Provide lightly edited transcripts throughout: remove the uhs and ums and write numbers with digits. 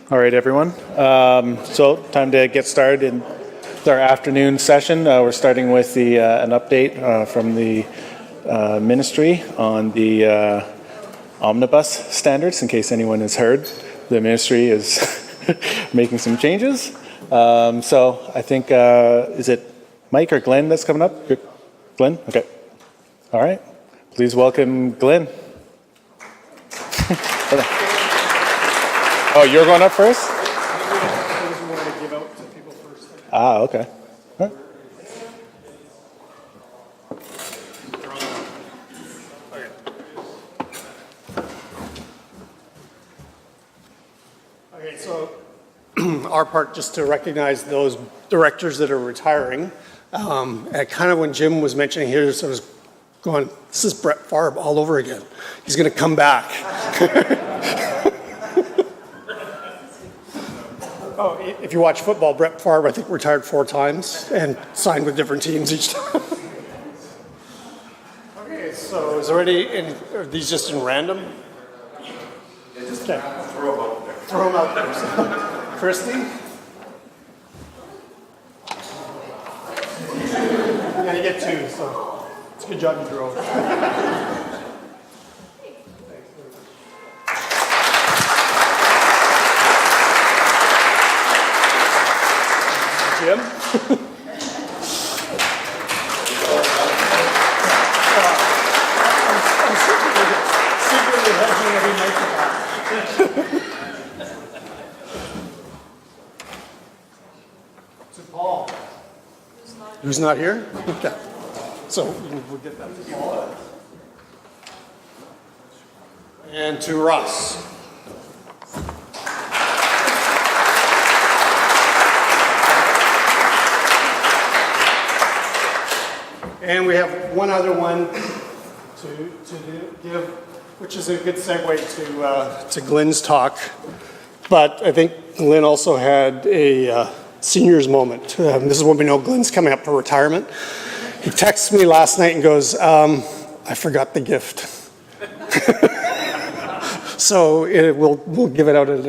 All right, everyone. So time to get started in our afternoon session. We're starting with an update from the ministry on the Omnibus standards. In case anyone has heard, the ministry is making some changes. So I think, is it Mike or Glyn that's coming up? Glyn? Okay. All right. Please welcome Glyn. Oh, you're going up first? Ah, okay. Huh? Okay, so our part just to recognize those directors that are retiring. And kind of when Jim was mentioning here, so I was going, this is Brett Favre all over again. He's going to come back. Oh, if you watch football, Brett Favre, I think, retired 4 times and signed with different teams each time. Okay, so is there are these just in random? Yeah, just okay. Throw them out there. Throw them out there. So, Christy? Yeah, you get 2, so it's a good job you drove. Jim? I'm secretly hedging every microphone. To Paul. Who's not here? Okay. So we'll get that to Paul. And to Russ. And we have one other one to give, which is a good segue to Glyn's talk. But I think Glyn also had a senior's moment. This is when we know Glyn's coming up for retirement. He texts me last night and goes, I forgot the gift. So we'll give it out at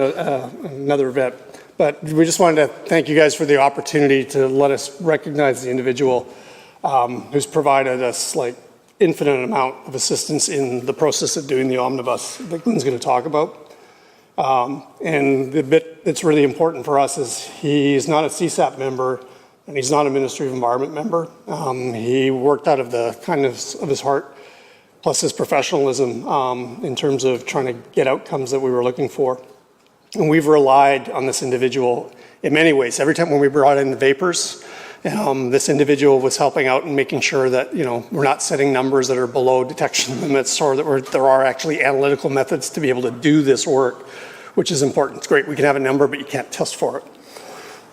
another event. But we just wanted to thank you guys for the opportunity to let us recognize the individual who's provided us like infinite amount of assistance in the process of doing the Omnibus that Glyn's going to talk about. And the bit that's really important for us is he's not a CSAP member and he's not a Ministry of Environment member. He worked out of the kindness of his heart plus his professionalism in terms of trying to get outcomes that we were looking for. And we've relied on this individual in many ways. Every time when we brought in the vapors, this individual was helping out and making sure that we're not setting numbers that are below detection limits, or that there are actually analytical methods to be able to do this work, which is important. It's great. We can have a number, but you can't test for it.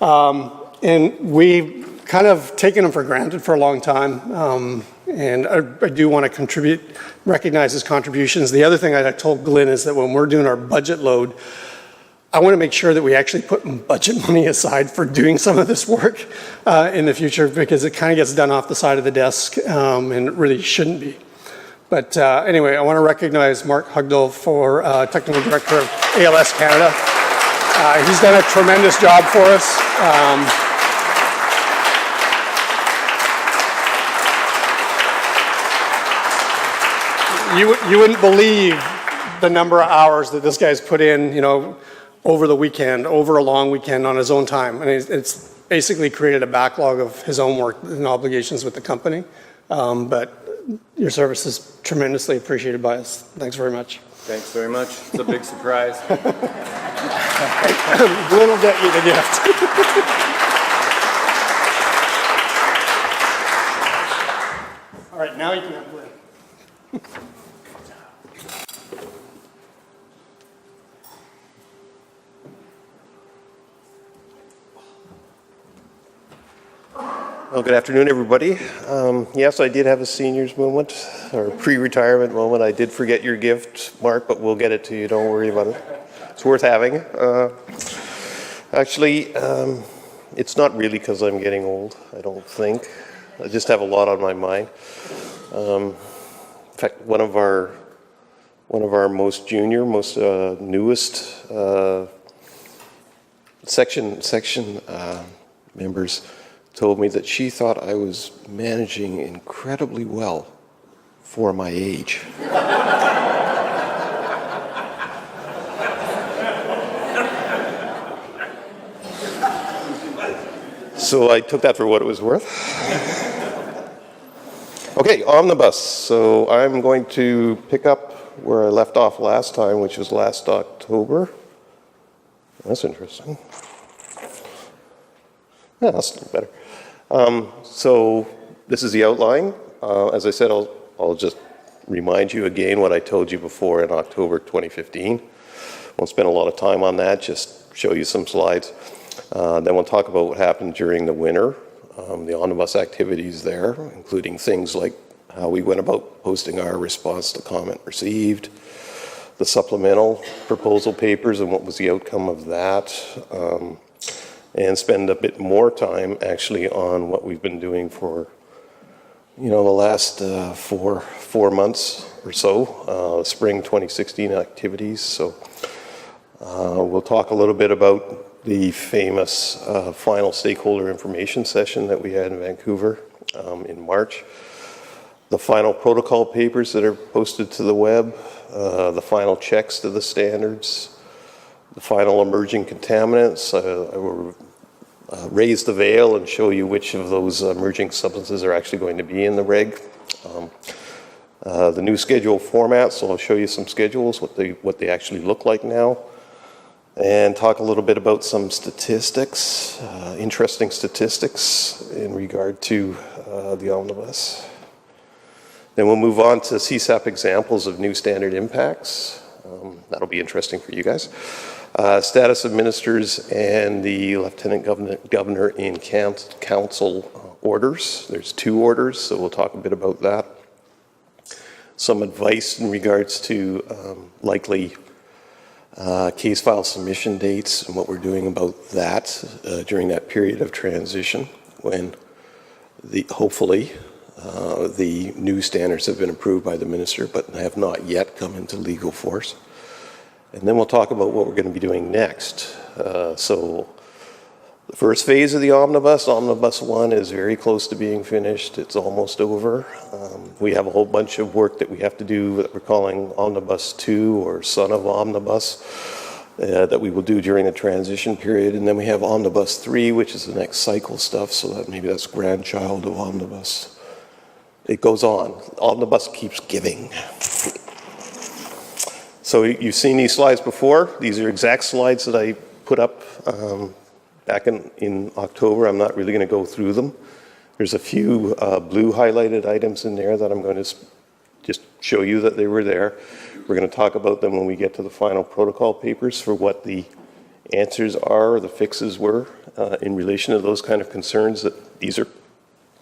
And we've kind of taken him for granted for a long time. And I do want to recognize his contributions. The other thing I told Glyn is that when we're doing our budget load, I want to make sure that we actually put budget money aside for doing some of this work in the future, because it kind of gets done off the side of the desk and it really shouldn't be. But anyway, I want to recognize Mark Hugdell for Technical Director of ALS Canada. He's done a tremendous job for us. You wouldn't believe the number of hours that this guy's put in, over the weekend, over a long weekend on his own time. And it's basically created a backlog of his own work and obligations with the company. But your service is tremendously appreciated by us. Thanks very much. Thanks very much. It's a big surprise. Glyn will get you the gift. All right, now you can have Glyn. Well, good afternoon, everybody. Yes, I did have a seniors moment, or pre-retirement moment. I did forget your gift, Mark, but we'll get it to you. Don't worry about it. It's worth having. Actually, it's not really because I'm getting old, I don't think. I just have a lot on my mind. In fact, one of our most junior, most newest section members told me that she thought I was managing incredibly well for my age. So I took that for what it was worth. Okay, Omnibus. So I'm going to pick up where I left off last time, which was last October. That's interesting. Yeah, that's a little better. So this is the outline. As I said, I'll just remind you again what I told you before in October 2015. Won't spend a lot of time on that, just show you some slides. Then we'll talk about what happened during the winter, the omnibus activities there, including things like how we went about posting our response to comment received, the supplemental proposal papers and what was the outcome of that, and spend a bit more time actually on what we've been doing for, the last 4 months or so, spring 2016 activities. So we'll talk a little bit about the famous final stakeholder information session that we had in Vancouver in March, the final protocol papers that are posted to the web, the final checks to the standards, the final emerging contaminants. I will raise the veil and show you which of those emerging substances are actually going to be in the reg. The new schedule format, so I'll show you some schedules, what they actually look like now, and talk a little bit about some statistics, interesting statistics in regard to the omnibus. Then we'll move on to CSAP examples of new standard impacts. That'll be interesting for you guys. Status of ministers and the Lieutenant Governor in Council orders. There's 2 orders, so we'll talk a bit about that. Some advice in regards to likely case file submission dates and what we're doing about that during that period of transition when hopefully the new standards have been approved by the minister but have not yet come into legal force. And then we'll talk about what we're going to be doing next. So the first phase of the Omnibus, Omnibus 1, is very close to being finished. It's almost over. We have a whole bunch of work that we have to do that we're calling Omnibus 2 or Son of Omnibus that we will do during the transition period. And then we have Omnibus 3, which is the next cycle stuff, so that maybe that's grandchild of Omnibus. It goes on. Omnibus keeps giving. So you've seen these slides before. These are exact slides that I put up back in October. I'm not really going to go through them. There's a few blue highlighted items in there that I'm going to just show you that they were there. We're going to talk about them when we get to the final protocol papers for what the answers are or the fixes were in relation to those kind of concerns that these are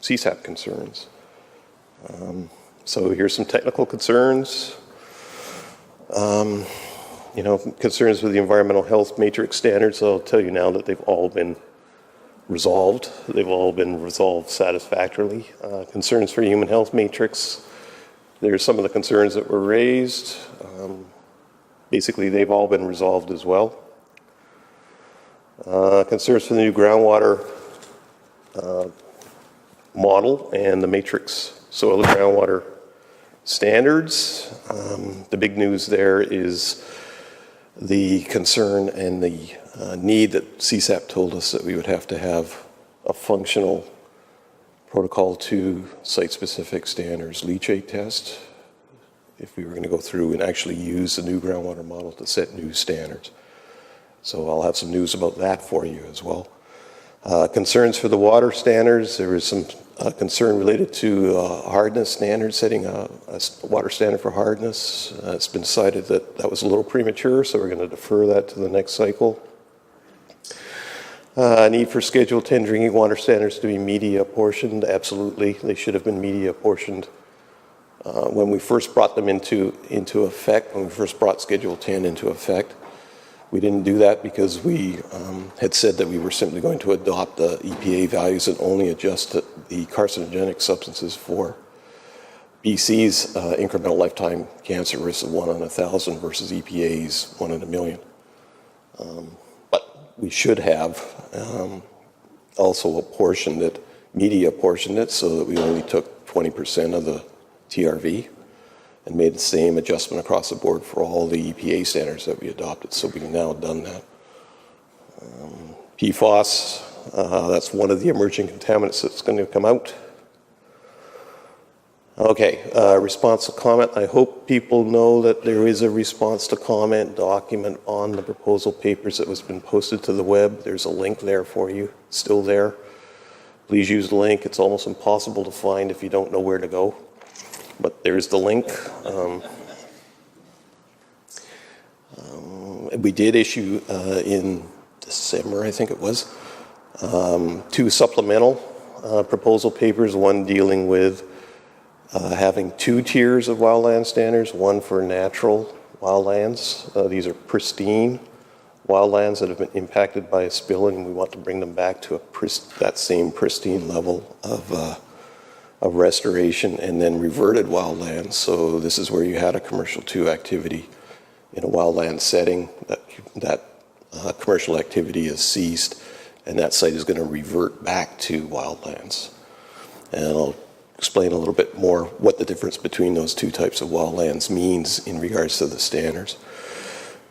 CSAP concerns. So here's some technical concerns. Concerns with the environmental health matrix standards. So I'll tell you now that they've all been resolved. They've all been resolved satisfactorily. Concerns for human health matrix. There's some of the concerns that were raised. Basically, they've all been resolved as well. Concerns for the new groundwater model and the matrix soil and groundwater standards. The big news there is the concern and the need that CSAP told us that we would have to have a functional protocol to site-specific standards leachate test if we were going to go through and actually use the new groundwater model to set new standards. So I'll have some news about that for you as well. Concerns for the water standards. There was some concern related to hardness standards, setting a water standard for hardness. It's been decided that that was a little premature, so we're going to defer that to the next cycle. Need for Schedule 10 drinking water standards to be media apportioned. Absolutely, they should have been media apportioned when we first brought them into effect, when we first brought Schedule 10 into effect. We didn't do that because we had said that we were simply going to adopt the EPA values and only adjust the carcinogenic substances for BC's incremental lifetime cancer risk of 1 in 1,000 versus EPA's 1 in 1,000,000. But we should have also media apportioned it so that we only took 20% of the TRV and made the same adjustment across the board for all the EPA standards that we adopted. So we've now done that. PFOS, that's one of the emerging contaminants that's going to come out. Okay, response to comment. I hope people know that there is a response to comment document on the proposal papers that has been posted to the web. There's a link there for you, still there. Please use the link. It's almost impossible to find if you don't know where to go. But there's the link. We did issue in December, I think it was, 2 supplemental proposal papers, one dealing with having 2 tiers of wildland standards, one for natural wildlands. These are pristine wildlands that have been impacted by a spill, and we want to bring them back to that same pristine level of restoration, and then reverted wildlands. So this is where you had a commercial 2 activity in a wildland setting, that commercial activity has ceased, and that site is going to revert back to wildlands. And I'll explain a little bit more what the difference between those 2 types of wildlands means in regards to the standards.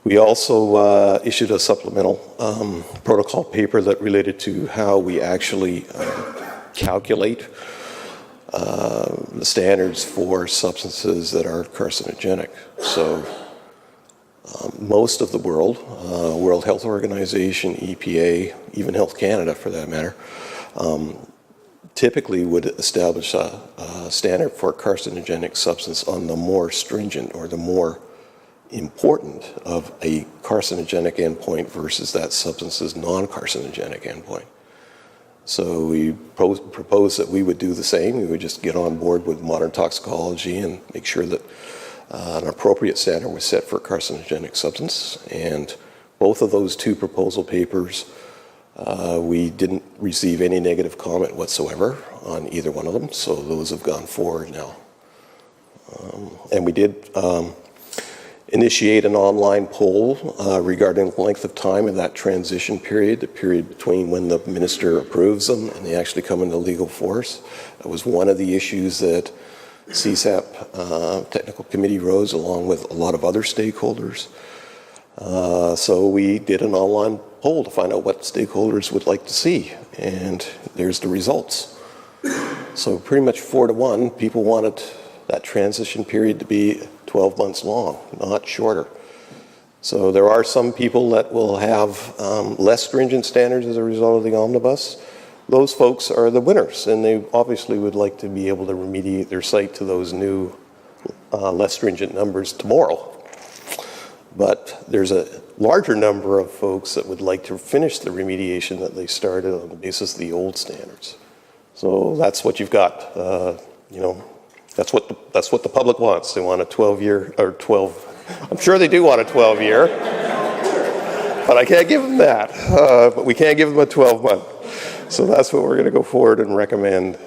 We also issued a supplemental protocol paper that related to how we actually calculate the standards for substances that are carcinogenic. So most of the world, World Health Organization, EPA, even Health Canada for that matter, typically would establish a standard for a carcinogenic substance on the more stringent or the more important of a carcinogenic endpoint versus that substance's non-carcinogenic endpoint. So we proposed that we would do the same. We would just get on board with modern toxicology and make sure that an appropriate standard was set for a carcinogenic substance. And both of those 2 proposal papers, we didn't receive any negative comment whatsoever on either one of them. So those have gone forward now. And we did initiate an online poll regarding the length of time in that transition period, the period between when the minister approves them and they actually come into legal force. That was one of the issues that CSAP Technical Committee rose along with a lot of other stakeholders. So we did an online poll to find out what stakeholders would like to see, and there's the results. So pretty much 4 to 1, people wanted that transition period to be 12 months long, not shorter. So there are some people that will have less stringent standards as a result of the Omnibus. Those folks are the winners, and they obviously would like to be able to remediate their site to those new, less stringent numbers tomorrow. But there's a larger number of folks that would like to finish the remediation that they started on the basis of the old standards. So that's what you've got. That's what the public wants. They want a 12-year or 12. I'm sure they do want a 12-year, but I can't give them that. But we can't give them a 12-month. So that's what we're going to go forward and recommend.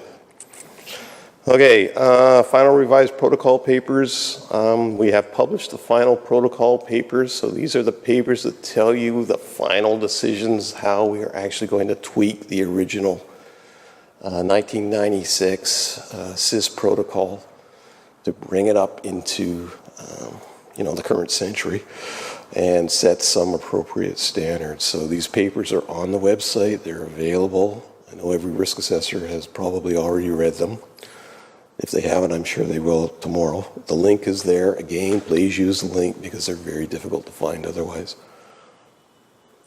Okay, final revised protocol papers. We have published the final protocol papers. So these are the papers that tell you the final decisions, how we are actually going to tweak the original 1996 CIS protocol to bring it up into the current century and set some appropriate standards. So these papers are on the website. They're available. I know every risk assessor has probably already read them. If they haven't, I'm sure they will tomorrow. The link is there. Again, please use the link because they're very difficult to find otherwise.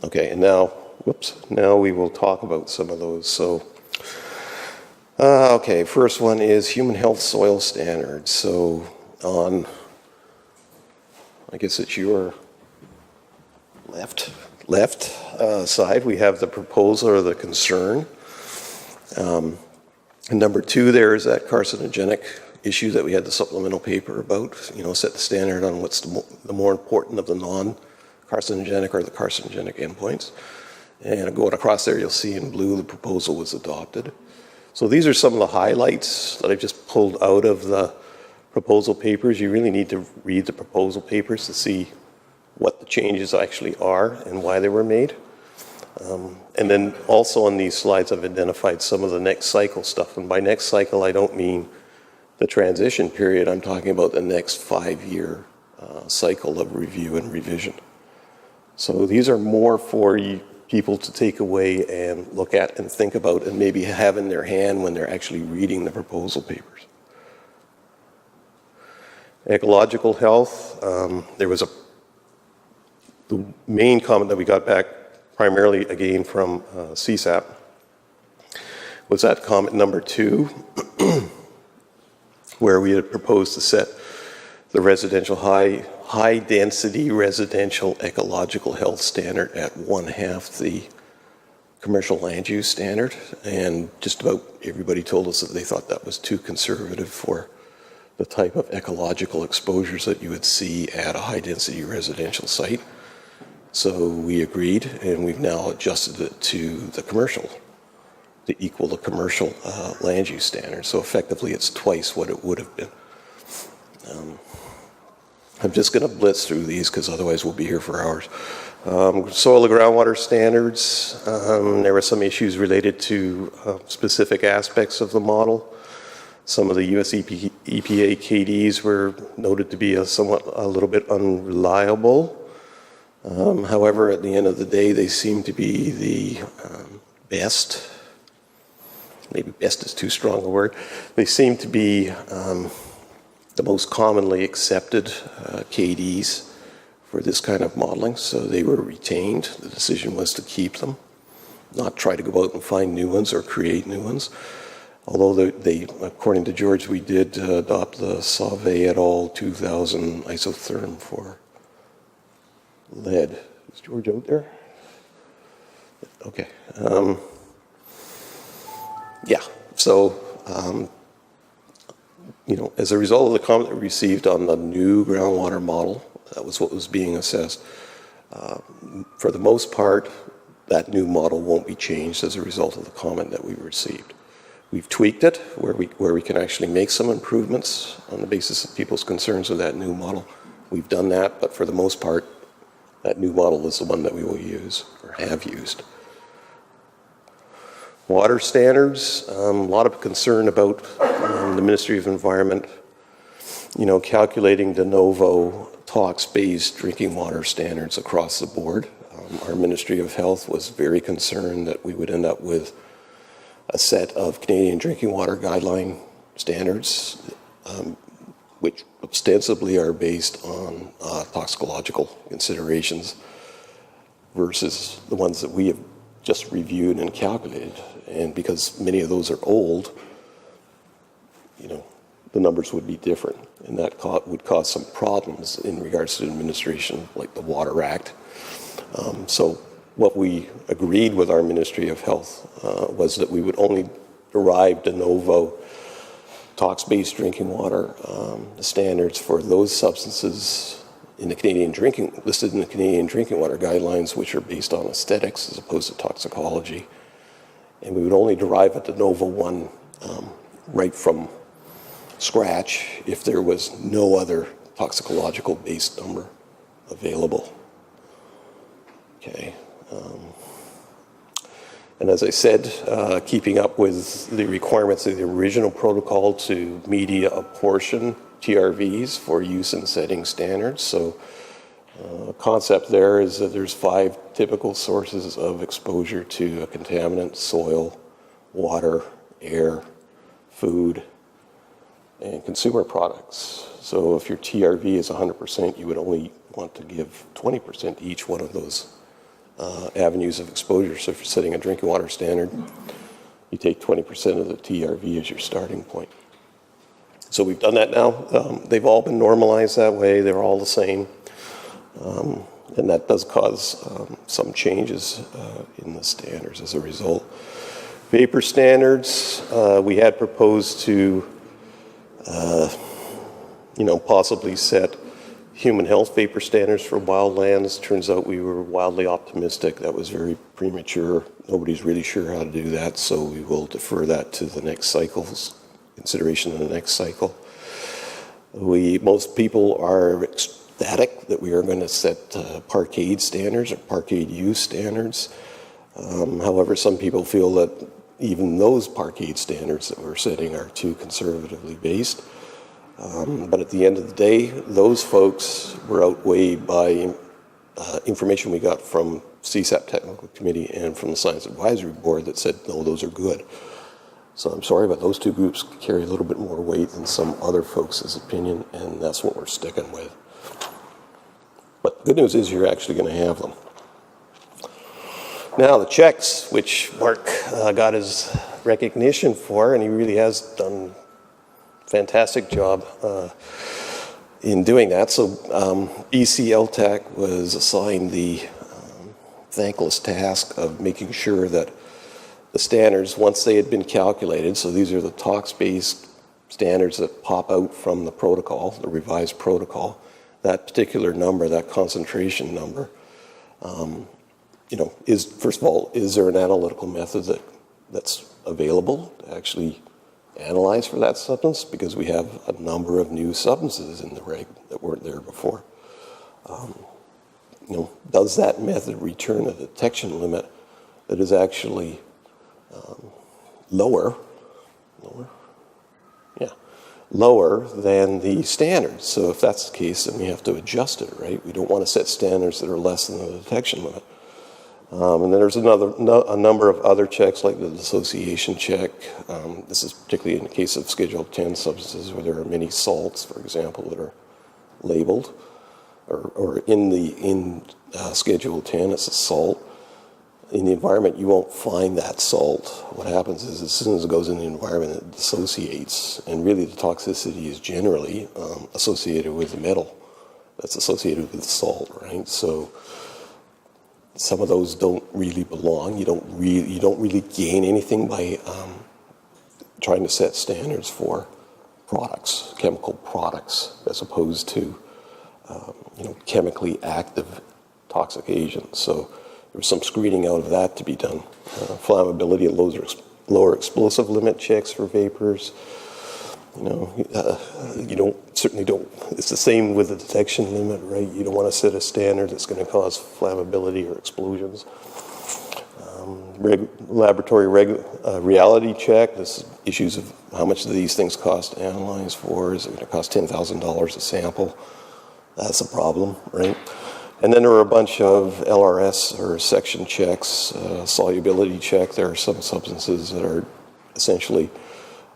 Okay, and now we will talk about some of those. So, okay, first one is human health soil standards. So on, I guess it's your left side, we have the proposal or the concern. And number 2 there is that carcinogenic issue that we had the supplemental paper about, set the standard on what's the more important of the non-carcinogenic or the carcinogenic endpoints. And going across there, you'll see in blue the proposal was adopted. So these are some of the highlights that I've just pulled out of the proposal papers. You really need to read the proposal papers to see what the changes actually are and why they were made. And then also on these slides, I've identified some of the next cycle stuff. And by next cycle, I don't mean the transition period. I'm talking about the next 5-year cycle of review and revision. So these are more for people to take away and look at and think about and maybe have in their hand when they're actually reading the proposal papers. Ecological health, the main comment that we got back primarily again from CSAP was that comment number 2, where we had proposed to set the residential high density residential ecological health standard at 1/2 the commercial land use standard. And just about everybody told us that they thought that was too conservative for the type of ecological exposures that you would see at a high density residential site. So we agreed, and we've now adjusted it to the commercial, to equal the commercial land use standard. So effectively, it's twice what it would have been. I'm just going to blitz through these because otherwise we'll be here for hours. Soil and groundwater standards, there were some issues related to specific aspects of the model. Some of the US EPA KDs were noted to be a little bit unreliable. However, at the end of the day, they seem to be the best. Maybe best is too strong a word. They seem to be the most commonly accepted KDs for this kind of modeling, so they were retained. The decision was to keep them, not try to go out and find new ones or create new ones. Although they, according to George, we did adopt the Sauvé et al. 2000 isotherm for lead. Is George out there? Okay. Yeah, so, as a result of the comment that we received on the new groundwater model, that was what was being assessed. For the most part, that new model won't be changed as a result of the comment that we received. We've tweaked it where we can actually make some improvements on the basis of people's concerns with that new model. We've done that, but for the most part, that new model is the one that we will use or have used. Water standards, a lot of concern about the Ministry of Environment, calculating de novo tox-based drinking water standards across the board. Our Ministry of Health was very concerned that we would end up with a set of Canadian drinking water guideline standards, which ostensibly are based on toxicological considerations versus the ones that we have just reviewed and calculated. And because many of those are old, the numbers would be different. And that would cause some problems in regards to administration, like the Water Act. So what we agreed with our Ministry of Health was that we would only derive de novo tox-based drinking water standards for those substances in the listed in the Canadian drinking water guidelines, which are based on aesthetics as opposed to toxicology. And we would only derive a de novo one right from scratch if there was no other toxicological based number available. Okay. And as I said, keeping up with the requirements of the original protocol to media apportion TRVs for use in setting standards. So concept there is that there's 5 typical sources of exposure to a contaminant: soil, water, air, food, and consumer products. So if your TRV is 100%, you would only want to give 20% to each one of those avenues of exposure. So if you're setting a drinking water standard, you take 20% of the TRV as your starting point. So we've done that now. They've all been normalized that way. They're all the same. And that does cause some changes in the standards as a result. Vapor standards, we had proposed to, possibly set human health vapor standards for wildlands. Turns out we were wildly optimistic. That was very premature. Nobody's really sure how to do that, so we will defer that to the next cycle's consideration in the next cycle. Most people are ecstatic that we are going to set parkade standards or parkade use standards. However, some people feel that even those parkade standards that we're setting are too conservatively based. But at the end of the day, those folks were outweighed by information we got from CSAP Technical Committee and from the Science Advisory Board that said, no, those are good. So I'm sorry, but those two groups carry a little bit more weight than some other folks' opinion, and that's what we're sticking with. But the good news is you're actually going to have them. Now, the checks, which Mark got his recognition for, and he really has done a fantastic job in doing that. So BC LTAC was assigned the thankless task of making sure that the standards, once they had been calculated, so these are the tox-based standards that pop out from the protocol, the revised protocol, that particular number, that concentration number, first of all, is there an analytical method that's available to actually analyze for that substance? Because we have a number of new substances in the reg that weren't there before. Does that method return a detection limit that is actually lower than the standards? So if that's the case, then we have to adjust it, right? We don't want to set standards that are less than the detection limit. And then there's a number of other checks, like the dissociation check. This is particularly in the case of Schedule 10 substances where there are many salts, for example, that are labeled, or in Schedule 10, it's a salt. In the environment, you won't find that salt. What happens is as soon as it goes in the environment, it dissociates, and really the toxicity is generally associated with the metal that's associated with the salt, right? So some of those don't really belong. You don't really gain anything by trying to set standards for products, chemical products, as opposed to chemically active toxic agents. So there was some screening out of that to be done. Flammability at lower explosive limit checks for vapors. Certainly don't. It's the same with the detection limit, right? You don't want to set a standard that's going to cause flammability or explosions. Laboratory reality check. This is issues of how much do these things cost to analyze for. Is it going to cost $10,000 a sample? That's a problem, right? And then there are a bunch of LRS or section checks, solubility check. There are some substances that are essentially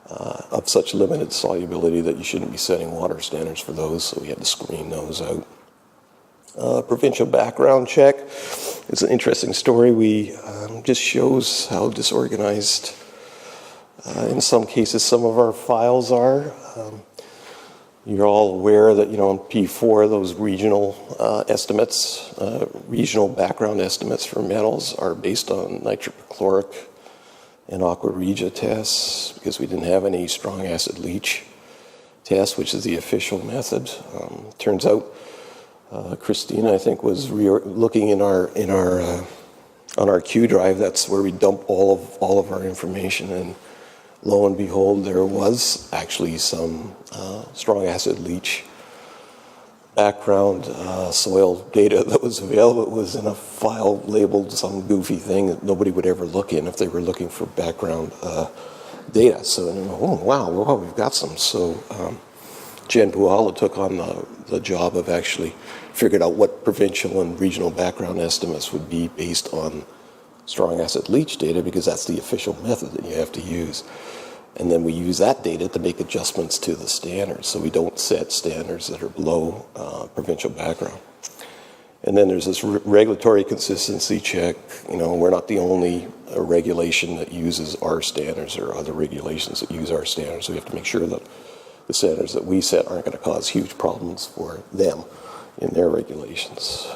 of such limited solubility that you shouldn't be setting water standards for those, so we had to screen those out. Provincial background check is an interesting story. We just shows how disorganized, in some cases, some of our files are. You're all aware that, on P4, those regional estimates, regional background estimates for metals are based on nitroperchloric and aqua regia tests, because we didn't have any strong acid leach test, which is the official method. Turns out, Christina, I think, was looking on our Q drive. That's where we dump all of our information, and lo and behold, there was actually some strong acid leach background soil data that was available. It was in a file labeled some goofy thing that nobody would ever look in if they were looking for background data. So, wow, we've got some. So Jen Puala took on the job of actually figuring out what provincial and regional background estimates would be based on strong acid leach data, because that's the official method that you have to use. And then we use that data to make adjustments to the standards, so we don't set standards that are below provincial background. And then there's this regulatory consistency check. We're not the only regulation that uses our standards. There are other regulations that use our standards, so we have to make sure that the standards that we set aren't going to cause huge problems for them in their regulations.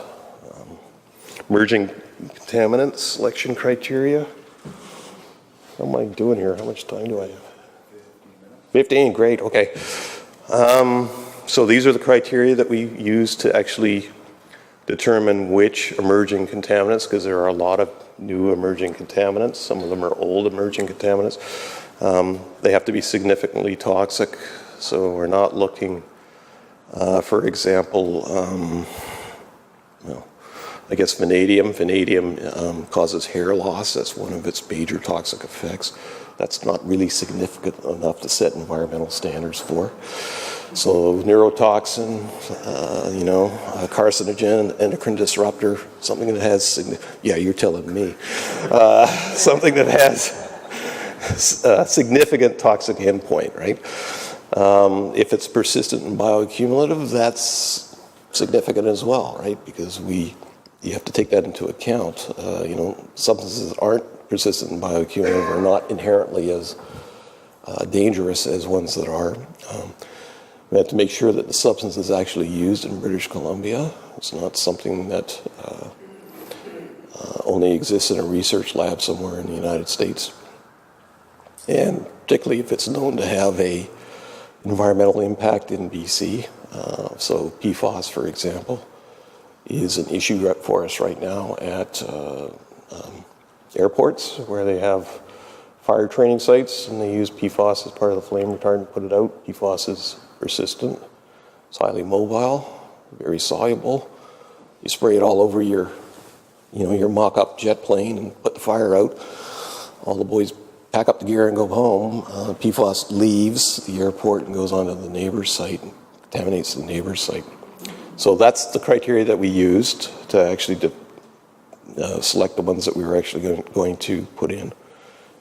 Emerging contaminant selection criteria. How am I doing here? How much time do I have? 15, great, okay. So these are the criteria that we use to actually determine which emerging contaminants, because there are a lot of new emerging contaminants. Some of them are old emerging contaminants. They have to be significantly toxic, so we're not looking, for example, I guess vanadium. Vanadium causes hair loss. That's one of its major toxic effects. That's not really significant enough to set environmental standards for. So neurotoxin, a carcinogen, endocrine disruptor, something that has, yeah, you're telling me, something that has significant toxic endpoint, right? If it's persistent and bioaccumulative, that's significant as well, right? Because you have to take that into account. Substances that aren't persistent and bioaccumulative are not inherently as dangerous as ones that are. We have to make sure that the substance is actually used in British Columbia. It's not something that only exists in a research lab somewhere in the United States. And particularly if it's known to have a environmental impact in BC. So PFAS, for example, is an issue for us right now at airports where they have fire training sites and they use PFAS as part of the flame retardant to put it out. PFAS is persistent, it's highly mobile, very soluble. You spray it all over your mock-up jet plane and put the fire out. All the boys pack up the gear and go home. PFAS leaves the airport and goes onto the neighbor's site and contaminates the neighbor's site. So that's the criteria that we used to actually select the ones that we were actually going to put in.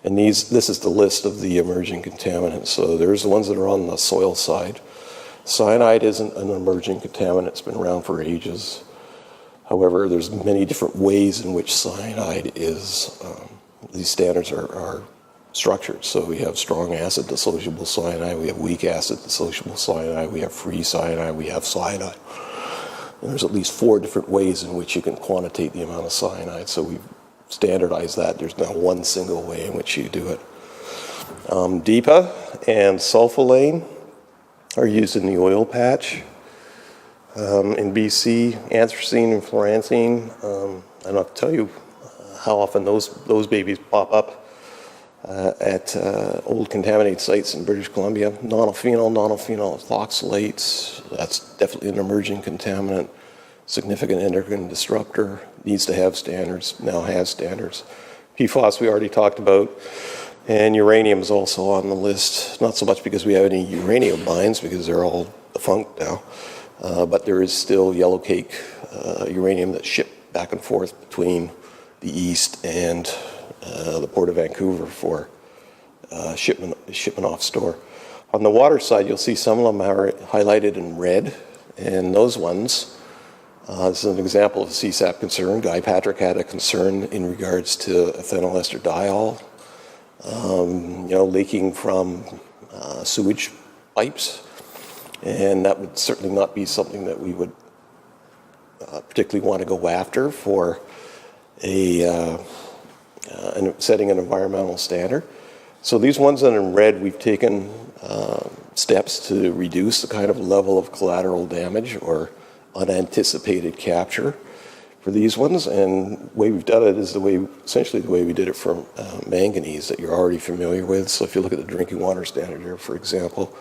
And this is the list of the emerging contaminants. So there's the ones that are on the soil side. Cyanide isn't an emerging contaminant. It's been around for ages. However, there's many different ways in which cyanide is, these standards are structured. So we have strong acid dissociable cyanide, we have weak acid dissociable cyanide, we have free cyanide, we have cyanide. And there's at least 4 different ways in which you can quantitate the amount of cyanide. So we've standardized that. There's not one single way in which you do it. DEPA and sulfolane are used in the oil patch. In BC, anthracene and fluorancine, I don't have to tell you how often those babies pop up at old contaminated sites in British Columbia. Nonylphenol ethoxylates, that's definitely an emerging contaminant. Significant endocrine disruptor, needs to have standards, now has standards. PFAS we already talked about, and uranium is also on the list. Not so much because we have any uranium mines, because they're all defunct now, but there is still yellow cake uranium that's shipped back and forth between the east and the Port of Vancouver for shipment off store. On the water side, you'll see some of them are highlighted in red, and those ones, this is an example of a CSAP concern. Guy Patrick had a concern in regards to ethynyl estradiol, leaking from sewage pipes, and that would certainly not be something that we would particularly want to go after for setting an environmental standard. So these ones that are in red, we've taken steps to reduce the kind of level of collateral damage or unanticipated capture for these ones. And the way we've done it is essentially the way we did it for manganese that you're already familiar with. So if you look at the drinking water standard here, for example,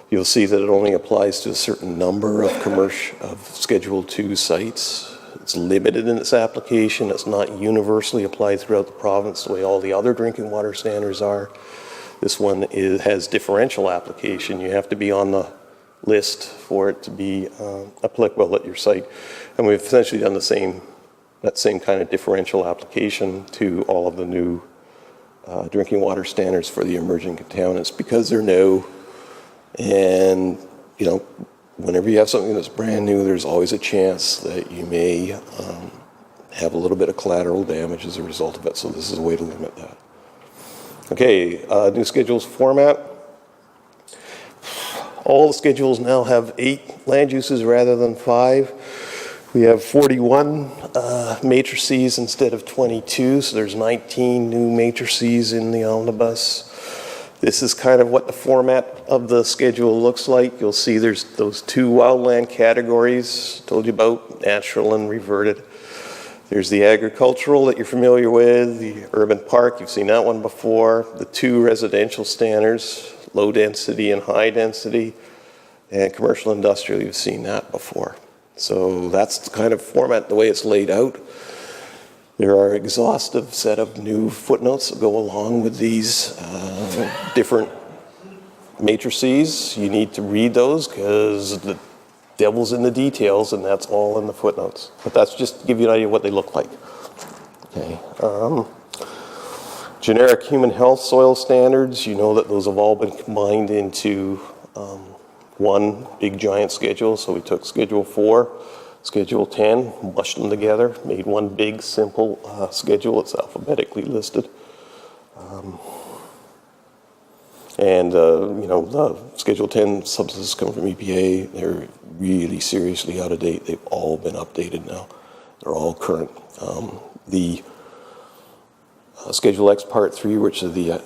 you'll see that it only applies to a certain number of Schedule II sites. It's limited in its application. It's not universally applied throughout the province the way all the other drinking water standards are. This one has differential application. You have to be on the list for it to be applicable at your site. And we've essentially done that same kind of differential application to all of the new drinking water standards for the emerging contaminants because they're new. And, whenever you have something that's brand new, there's always a chance that you may have a little bit of collateral damage as a result of it. So this is a way to limit that. Okay, new schedules format. All the schedules now have 8 land uses rather than 5. We have 41 matrices instead of 22, so there's 19 new matrices in the Omnibus. This is kind of what the format of the schedule looks like. You'll see there's those 2 wildland categories, told you about, natural and reverted. There's the agricultural that you're familiar with, the urban park, you've seen that one before, the 2 residential standards, low density and high density, and commercial industrial, you've seen that before. So that's the kind of format, the way it's laid out. There are exhaustive set of new footnotes that go along with these different matrices. You need to read those because the devil's in the details, and that's all in the footnotes. But that's just to give you an idea of what they look like. Okay. Generic human health soil standards, you know that those have all been combined into one big giant schedule. So we took Schedule 4, Schedule 10, mushed them together, made one big simple schedule. It's alphabetically listed. The Schedule 10 substances come from EPA. They're really seriously out of date. They've all been updated now. They're all current. The Schedule X Part 3, which are the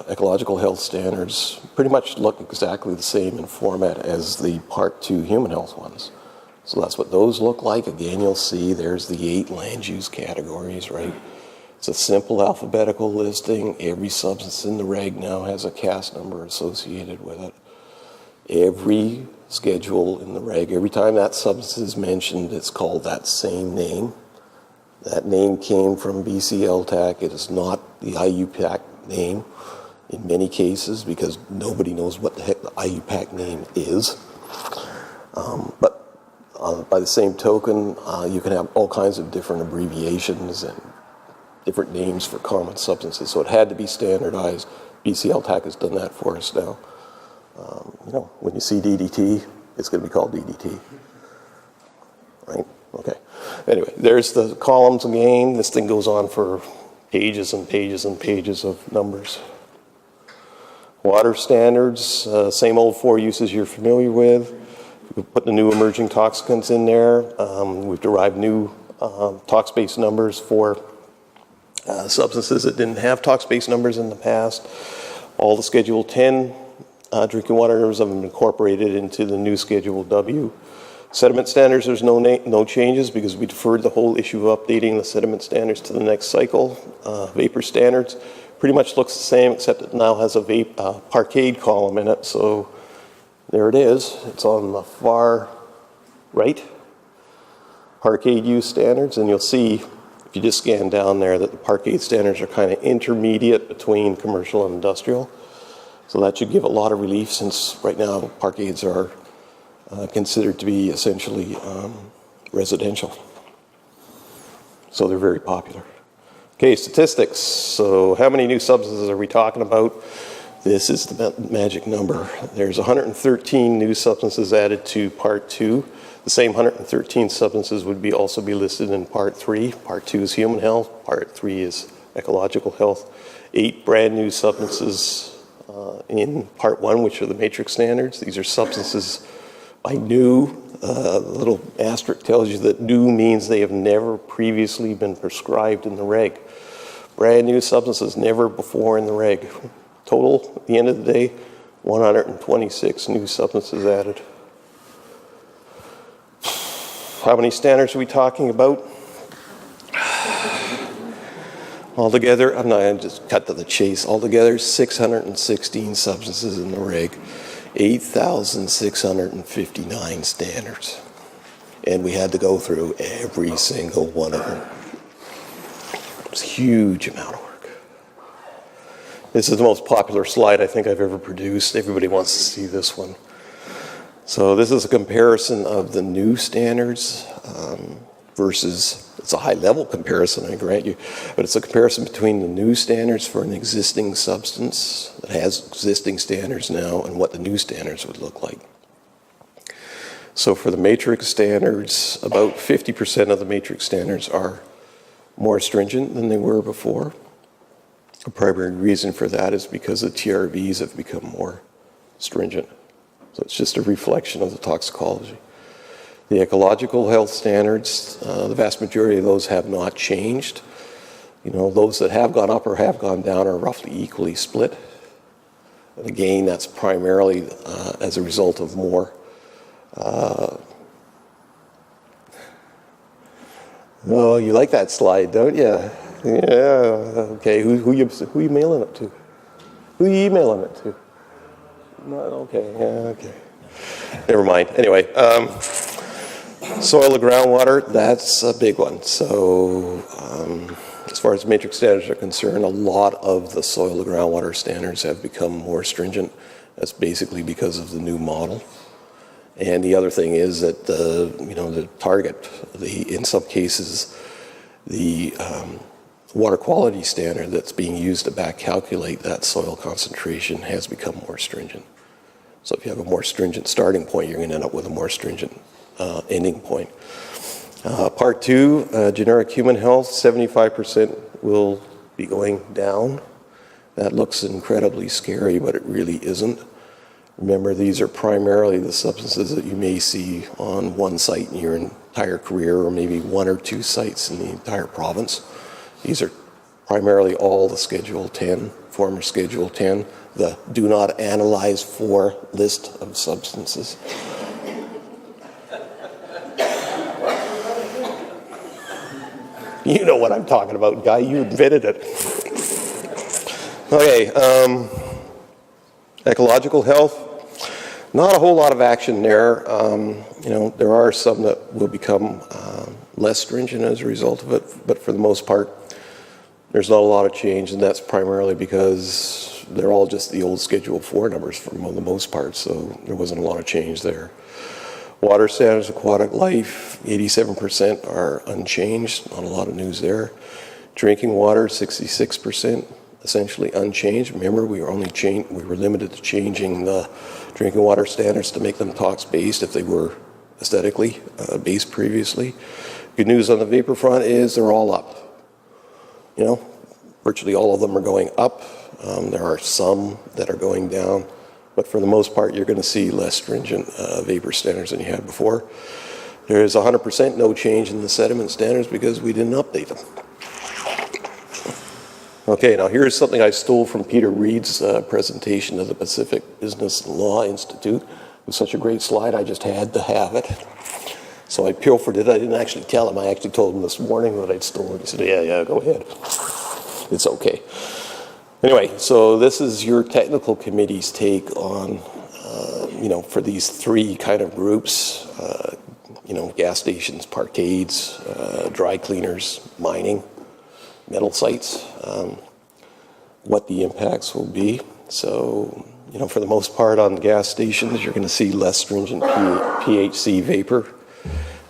ecological health standards, pretty much look exactly the same in format as the Part 2 human health ones. So that's what those look like. Again, you'll see there's the 8 land use categories, right? It's a simple alphabetical listing. Every substance in the reg now has a CAS number associated with it. Every schedule in the reg, every time that substance is mentioned, it's called that same name. That name came from BC LTAC. It is not the IUPAC name in many cases because nobody knows what the heck the IUPAC name is. By the same token, you can have all kinds of different abbreviations and different names for common substances. So it had to be standardized. BC LTAC has done that for us now. When you see DDT, it's going to be called DDT. Right? Okay. Anyway, there's the columns again. This thing goes on for pages and pages and pages of numbers. Water standards, same old 4 uses you're familiar with. We put the new emerging toxicants in there. We've derived new tox-based numbers for substances that didn't have tox-based numbers in the past. All the Schedule 10 drinking water numbers have been incorporated into the new Schedule W. Sediment standards, there's no changes because we deferred the whole issue of updating the sediment standards to the next cycle. Vapor standards pretty much looks the same except it now has a parkade column in it. So there it is. It's on the far right. Parkade use standards, and you'll see if you just scan down there that the parkade standards are kind of intermediate between commercial and industrial. So that should give a lot of relief since right now parkades are considered to be essentially residential. So they're very popular. Okay, statistics. So how many new substances are we talking about? This is the magic number. There's 113 new substances added to Part 2. The same 113 substances would also be listed in Part 3. Part 2 is human health. Part 3 is ecological health. 8 brand new substances in Part 1, which are the matrix standards. These are substances by new. The little asterisk tells you that new means they have never previously been prescribed in the reg. Brand new substances never before in the reg. Total, at the end of the day, 126 new substances added. How many standards are we talking about? Altogether, I'm not going to just cut to the chase. Altogether, 616 substances in the reg, 8,659 standards. And we had to go through every single one of them. It's a huge amount of work. This is the most popular slide I think I've ever produced. Everybody wants to see this one. So this is a comparison of the new standards versus, it's a high-level comparison, I grant you, but it's a comparison between the new standards for an existing substance that has existing standards now and what the new standards would look like. So for the matrix standards, about 50% of the matrix standards are more stringent than they were before. The primary reason for that is because the TRVs have become more stringent. So it's just a reflection of the toxicology. The ecological health standards, the vast majority of those have not changed. You know, those that have gone up or have gone down are roughly equally split. And again, that's primarily as a result of more. Oh, you like that slide, don't you? Yeah. Okay. Who you mailing it to? Who you emailing it to? Not okay. Yeah. Okay. Never mind. Anyway, Soil to groundwater, that's a big one. So as far as matrix standards are concerned, a lot of the soil to groundwater standards have become more stringent. That's basically because of the new model. And the other thing is that the target, in some cases, the water quality standard that's being used to back calculate that soil concentration has become more stringent. So if you have a more stringent starting point, you're going to end up with a more stringent ending point. Part 2, generic human health, 75% will be going down. That looks incredibly scary, but it really isn't. Remember, these are primarily the substances that you may see on one site in your entire career, or maybe 1 or 2 sites in the entire province. These are primarily all the Schedule 10, former Schedule 10, the do not analyze for list of substances. You know what I'm talking about, Guy. You invented it. Okay, ecological health. Not a whole lot of action there. There are some that will become less stringent as a result of it, but for the most part, there's not a lot of change, and that's primarily because they're all just the old Schedule 4 numbers for the most part, so there wasn't a lot of change there. Water standards, aquatic life, 87% are unchanged, not a lot of news there. Drinking water, 66%, essentially unchanged. Remember, we were limited to changing the drinking water standards to make them TOX-based if they were aesthetically based previously. Good news on the vapor front is they're all up. Virtually all of them are going up. There are some that are going down, but for the most part, you're going to see less stringent vapor standards than you had before. There is 100% no change in the sediment standards because we didn't update them. Okay, now here's something I stole from Peter Reed's presentation of the Pacific Business and Law Institute. It was such a great slide, I just had to have it. So I pilfered it. I didn't actually tell him. I actually told him this morning that I'd stolen it. He said, yeah, go ahead. It's okay. Anyway, so this is your technical committee's take on, for these 3 kind of groups, gas stations, parkades, dry cleaners, mining, metal sites, what the impacts will be. So, for the most part on gas stations, you're going to see less stringent PHC vapor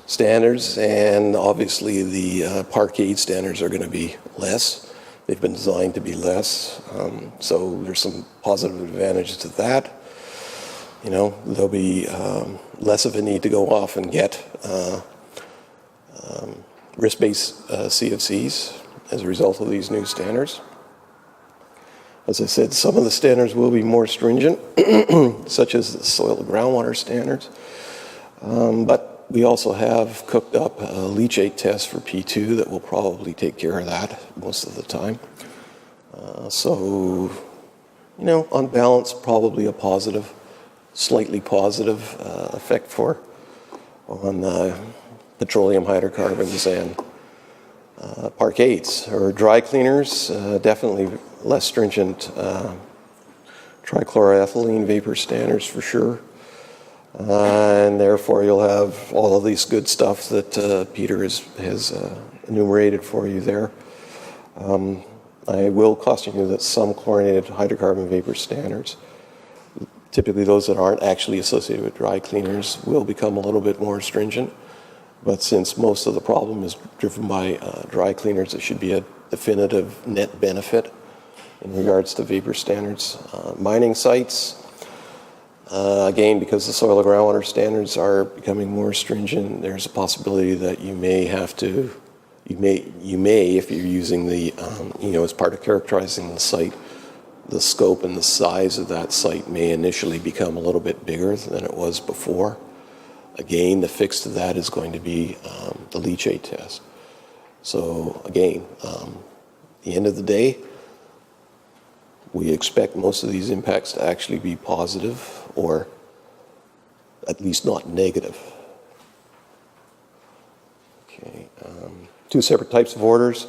standards, and obviously the parkade standards are going to be less. They've been designed to be less, so there's some positive advantages to that. There'll be less of a need to go off and get risk-based CFCs as a result of these new standards. As I said, some of the standards will be more stringent, such as the soil to groundwater standards, but we also have cooked up a leachate test for P2 that will probably take care of that most of the time. So, on balance, probably a positive, slightly positive effect on petroleum hydrocarbons and parkades or dry cleaners. Definitely less stringent trichloroethylene vapor standards for sure. And therefore, you'll have all of these good stuff that Peter has enumerated for you there. I will caution you that some chlorinated hydrocarbon vapor standards, typically those that aren't actually associated with dry cleaners, will become a little bit more stringent. But since most of the problem is driven by dry cleaners, it should be a definitive net benefit in regards to vapor standards. Mining sites, again, because the soil and groundwater standards are becoming more stringent, there's a possibility that you may have to, if you're using the, as part of characterizing the site, the scope and the size of that site may initially become a little bit bigger than it was before. Again, the fix to that is going to be the leachate test. So again, at the end of the day, we expect most of these impacts to actually be positive or at least not negative. Okay, 2 separate types of orders.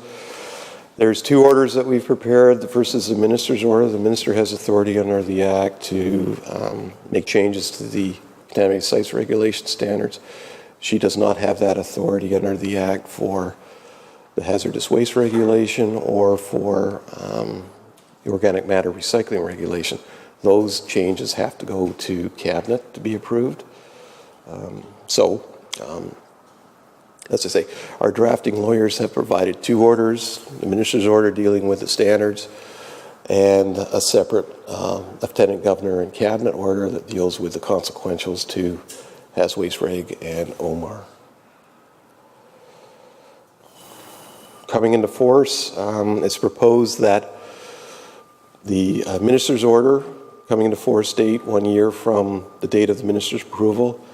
There's 2 orders that we've prepared. The first is the minister's order. The minister has authority under the Act to make changes to the contaminated sites regulation standards. She does not have that authority under the Act for the hazardous waste regulation or for the organic matter recycling regulation. Those changes have to go to Cabinet to be approved. As I say, our drafting lawyers have provided 2 orders, the Minister's order dealing with the standards and a separate Lieutenant Governor and Cabinet order that deals with the consequentials to Haz Waste Reg and OMAR. Coming into force, it's proposed that the Minister's order coming into force date 1 year from the date of the Minister's approval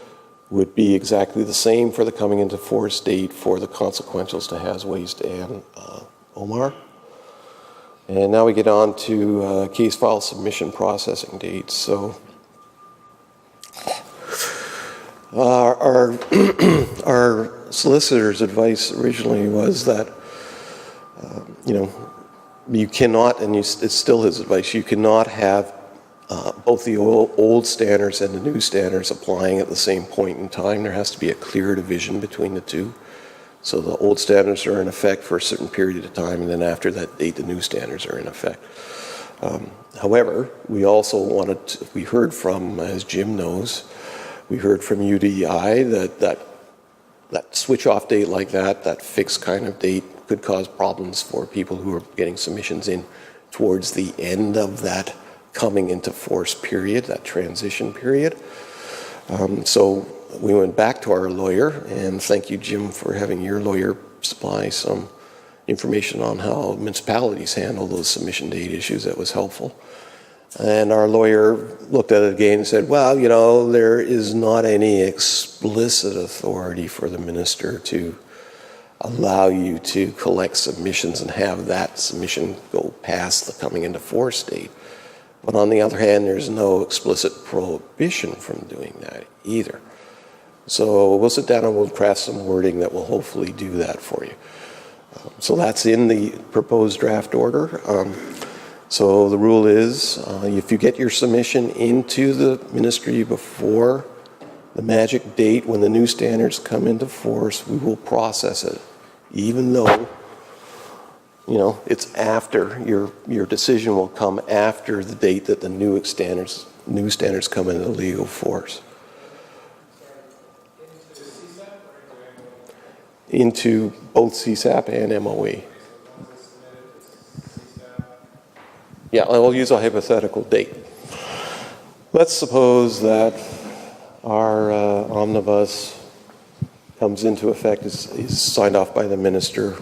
would be exactly the same for the coming into force date for the consequentials to Haz Waste and OMAR. And now we get on to case file submission processing dates. So our solicitor's advice originally was that, you cannot, and it's still his advice, you cannot have both the old standards and the new standards applying at the same point in time. There has to be a clear division between the two. So the old standards are in effect for a certain period of time, and then after that date, the new standards are in effect. However, we also we heard from, as Jim knows, we heard from UDI that switch-off date like that fixed kind of date could cause problems for people who are getting submissions in towards the end of that coming into force period, that transition period. So we went back to our lawyer, and thank you, Jim, for having your lawyer supply some information on how municipalities handle those submission date issues. That was helpful. And our lawyer looked at it again and said, well, there is not any explicit authority for the minister to allow you to collect submissions and have that submission go past the coming into force date. But on the other hand, there's no explicit prohibition from doing that either. So we'll sit down and we'll craft some wording that will hopefully do that for you. So that's in the proposed draft order. So the rule is, if you get your submission into the ministry before the magic date when the new standards come into force, we will process it, even though, it's after, your decision will come after the date that the new standards come into legal force. Into both CSAP and MOE. Yeah, I'll use a hypothetical date. Let's suppose that our omnibus comes into effect, is signed off by the minister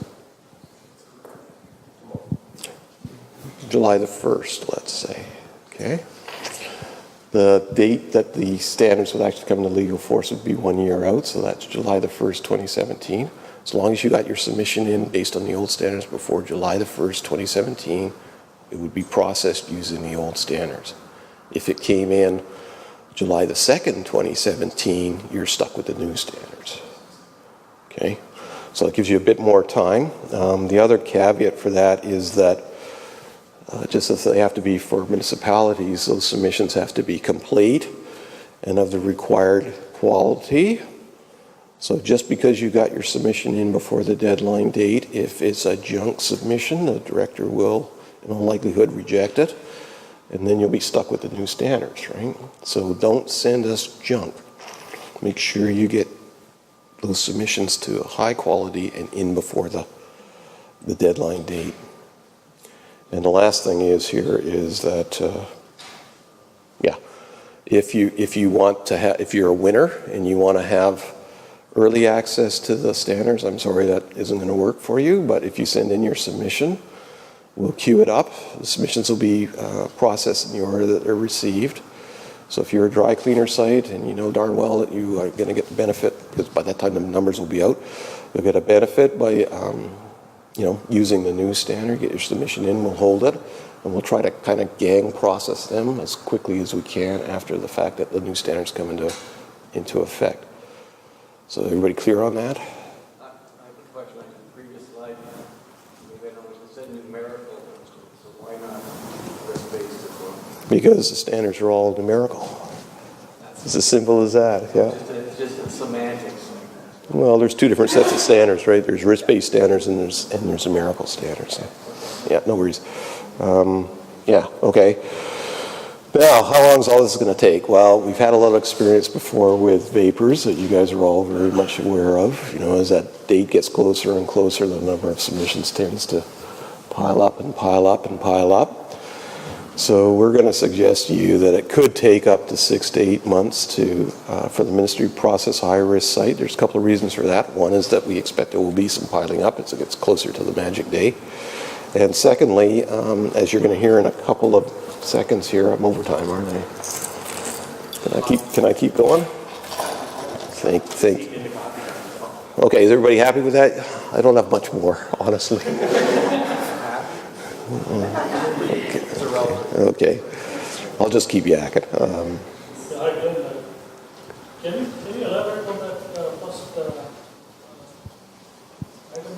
July the 1st, let's say, okay? The date that the standards would actually come into legal force would be 1 year out, so that's July the 1st, 2017. As long as you got your submission in based on the old standards before July the 1st, 2017, it would be processed using the old standards. If it came in July the 2nd, 2017, you're stuck with the new standards. Okay? So it gives you a bit more time. The other caveat for that is that just as they have to be for municipalities, those submissions have to be complete and of the required quality. So just because you got your submission in before the deadline date, if it's a junk submission, the director will, in all likelihood, reject it, and then you'll be stuck with the new standards, right? So don't send us junk. Make sure you get those submissions to a high quality and in before the deadline date. And the last thing is that, if you want to have, if you're a winner and you want to have early access to the standards, I'm sorry that isn't going to work for you, but if you send in your submission, we'll queue it up. The submissions will be processed in the order that they're received. So if you're a dry cleaner site and you know darn well that you are going to get the benefit, because by that time the numbers will be out, you'll get a benefit by using the new standard. Get your submission in, we'll hold it, and we'll try to kind of gang process them as quickly as we can after the fact that the new standards come into effect. So everybody clear on that? I have a question on the previous slide. It said numerical, so why not risk-based as well? Because the standards are all numerical. It's as simple as that, yeah. It's just the semantics. Well, there's two different sets of standards, right? There's risk-based standards and there's numerical standards. Yeah, no worries. Yeah, okay. Now, how long is all this going to take? Well, we've had a lot of experience before with vapors that you guys are all very much aware of. You know, as that date gets closer and closer, the number of submissions tends to pile up and pile up and pile up. So we're going to suggest to you that it could take up to 6 to 8 months for the ministry to process a high-risk site. There's a couple of reasons for that. One is that we expect there will be some piling up as it gets closer to the magic day. And secondly, as you're going to hear in a couple of seconds here, I'm overtime, aren't I? Can I keep going? Okay, is everybody happy with that? I don't have much more, honestly. Okay, I'll just keep yakking. Can you elaborate on that first item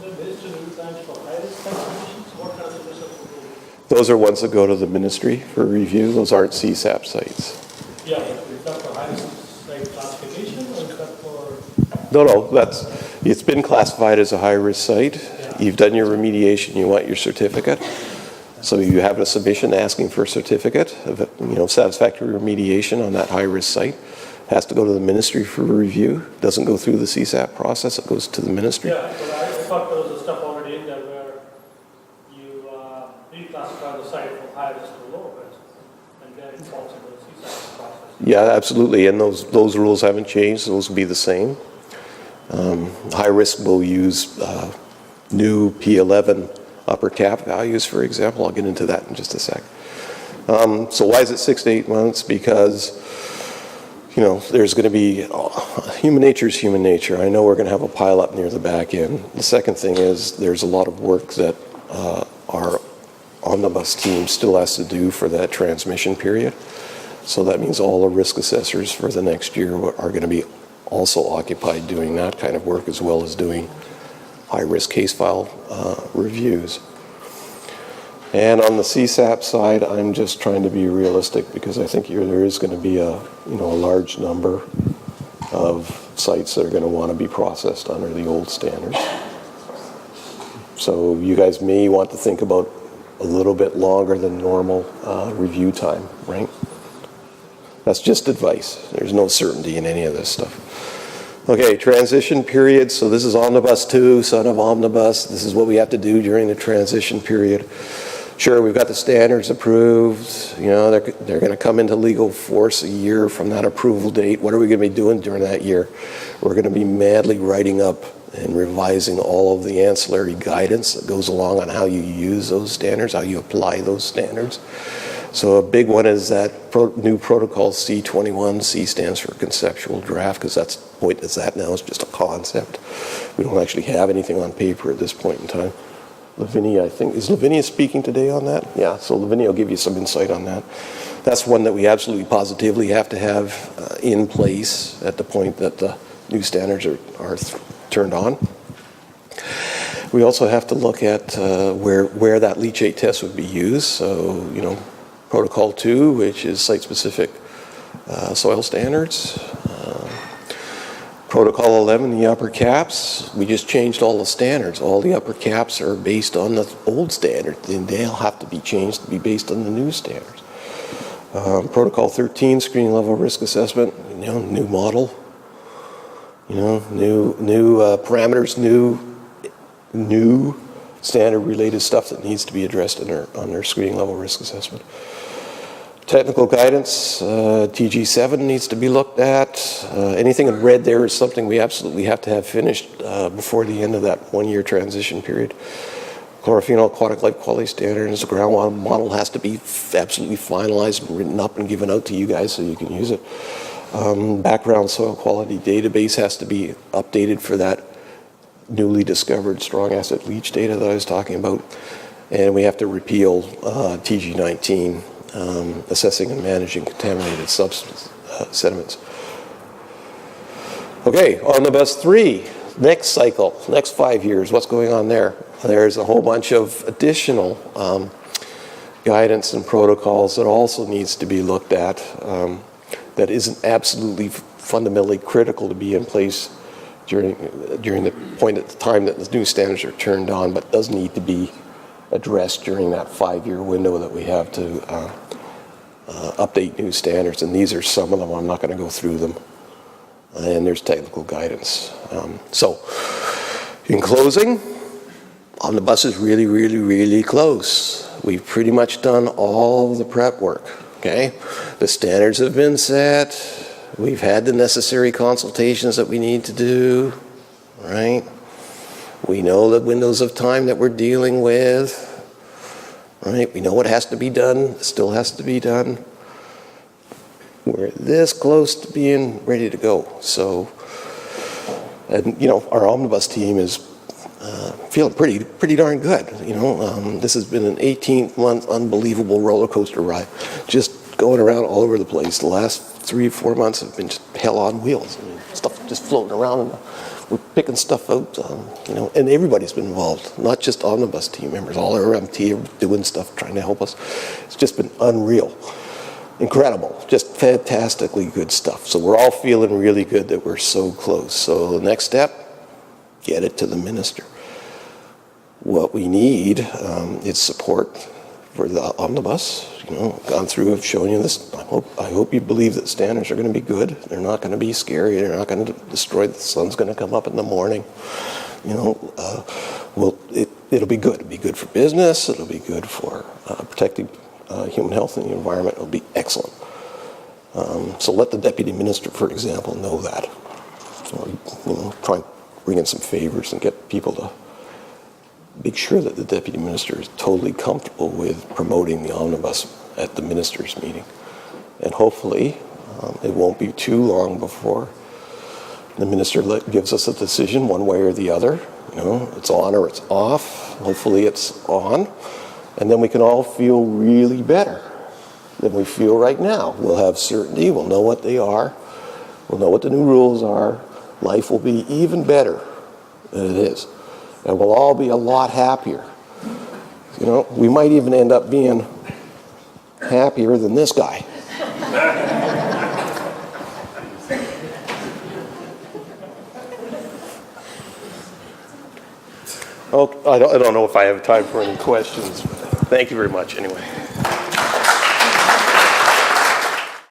that based on review times for high-risk submissions? What kind of submissions would you do? Those are ones that go to the ministry for review. Those aren't CSAP sites. Yeah, but is that for high-risk site classification or is that for? No, it's been classified as a high-risk site. Yeah. You've done your remediation, you want your certificate. So you have a submission asking for a certificate of, satisfactory remediation on that high-risk site. Has to go to the ministry for review. Doesn't go through the CSAP process, it goes to the ministry. Yeah, but I thought there was a step already in there where you reclassify the site from high risk to low risk, and then it falls into the CSAP process. Yeah, absolutely, and those rules haven't changed. Those will be the same. High risk will use new P11 upper cap values, for example. I'll get into that in just a sec. So why is it 6 to 8 months? Because, there's going to be, human nature is human nature. I know we're going to have a pile up near the back end. The second thing is there's a lot of work that our Omnibus team still has to do for that transmission period. So that means all the risk assessors for the next year are going to be also occupied doing that kind of work as well as doing high-risk case file reviews. And on the CSAP side, I'm just trying to be realistic because I think there is going to be a large number of sites that are going to want to be processed under the old standards. So you guys may want to think about a little bit longer than normal review time, right? That's just advice. There's no certainty in any of this stuff. Okay, transition period. So this is Omnibus 2, son of Omnibus. This is what we have to do during the transition period. Sure, we've got the standards approved. They're going to come into legal force a year from that approval date. What are we going to be doing during that year? We're going to be madly writing up and revising all of the ancillary guidance that goes along on how you use those standards, how you apply those standards. So a big one is that new protocol C21. C stands for conceptual draft because that's the point it's at now. It's just a concept. We don't actually have anything on paper at this point in time. Lavinia, I think, is Lavinia speaking today on that? Yeah, so Lavinia will give you some insight on that. That's one that we absolutely positively have to have in place at the point that the new standards are turned on. We also have to look at where that leachate test would be used. So, Protocol 2, which is site-specific soil standards. Protocol 11, the upper caps. We just changed all the standards. All the upper caps are based on the old standard, and they'll have to be changed to be based on the new standards. Protocol 13, screening level risk assessment. New model. New parameters, new standard-related stuff that needs to be addressed on their screening level risk assessment. Technical guidance, TG7 needs to be looked at. Anything in red there is something we absolutely have to have finished before the end of that 1-year transition period. Chlorophenol aquatic life quality standards, the groundwater model has to be absolutely finalized and written up and given out to you guys so you can use it. Background soil quality database has to be updated for that newly discovered strong acid leach data that I was talking about. And we have to repeal TG19, assessing and managing contaminated substance sediments. Okay, Omnibus 3, next cycle, next 5 years, what's going on there? There's a whole bunch of additional guidance and protocols that also needs to be looked at that isn't absolutely fundamentally critical to be in place during the point at the time that the new standards are turned on, but does need to be addressed during that 5-year window that we have to update new standards. And these are some of them. I'm not going to go through them. And there's technical guidance. So, in closing, Omnibus is really, really, really close. We've pretty much done all the prep work, okay? The standards have been set. We've had the necessary consultations that we need to do, right? We know the windows of time that we're dealing with, right? We know what has to be done, it still has to be done. We're this close to being ready to go. So, and you know, our Omnibus team is feeling pretty darn good. You know, this has been an 18-month unbelievable roller coaster ride, just going around all over the place. The last 3-4 months have been just hell on wheels. I mean, stuff just floating around, and we're picking stuff out. You know, and everybody's been involved, not just Omnibus team members. All our MT are doing stuff, trying to help us. It's just been unreal. Incredible, just fantastically good stuff. So we're all feeling really good that we're so close. So the next step, get it to the minister. What we need is support for the Omnibus. You know, gone through, I've shown you this. I hope you believe that standards are going to be good. They're not going to be scary. They're not going to destroy. The sun's going to come up in the morning. You know, well, it'll be good. It'll be good for business. It'll be good for protecting human health and the environment. It'll be excellent. So let the deputy minister, for example, know that. So, you know, try and bring in some favors and get people to make sure that the deputy minister is totally comfortable with promoting the Omnibus at the ministers' meeting. And hopefully, it won't be too long before the minister gives us a decision one way or the other. You know, it's on or it's off. Hopefully it's on. And then we can all feel really better than we feel right now. We'll have certainty. We'll know what they are. We'll know what the new rules are. Life will be even better than it is. And we'll all be a lot happier. You know, we might even end up being happier than this guy. Oh, I don't know if I have time for any questions. Thank you very much anyway.